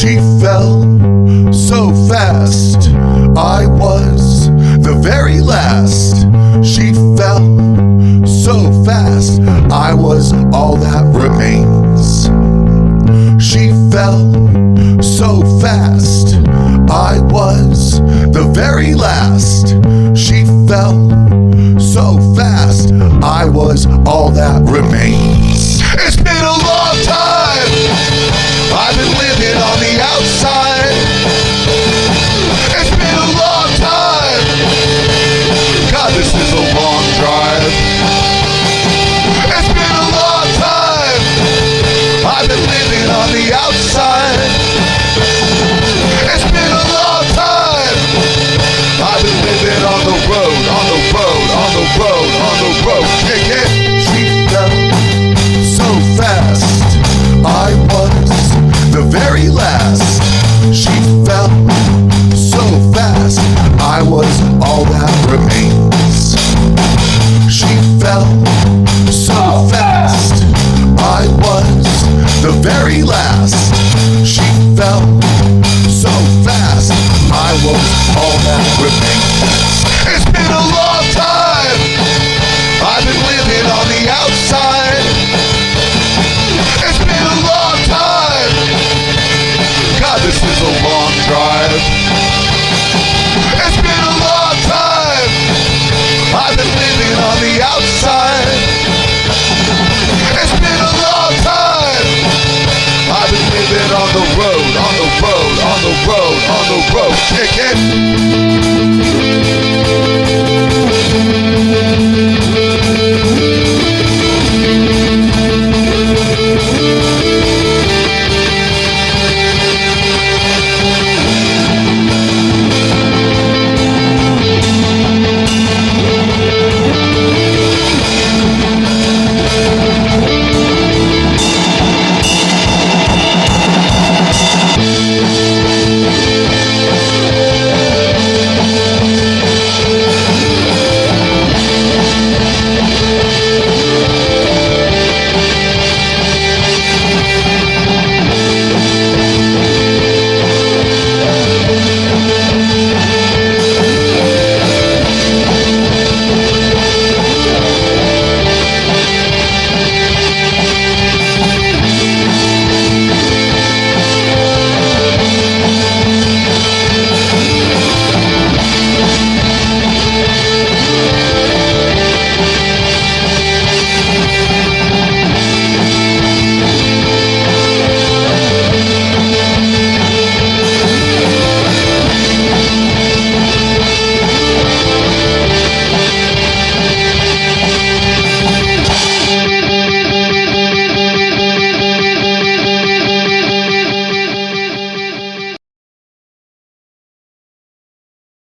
She fell so fast, I was the very last. She fell so fast, I was all that remains. She fell so fast, I was the very last. She fell so fast, I was all that remains. It's been a long time, I've been living on the outside. It's been a long time, God, this is a long drive. It's been a long time, I've been living on the outside. It's been a long time, I've been living on the road, on the road, on the road, on the road. Kick it. She fell so fast, I was the very last. She fell so fast, I was all that remains. She fell so fast, I was the very last. She fell so fast, I was all that remains. It's been a long time, I've been living on the outside. It's been a long time, God, this is a long drive. It's been a long time, I've been living on the outside. It's been a long time, I've been living on the road, on the road, on the road, on the road. Kick it.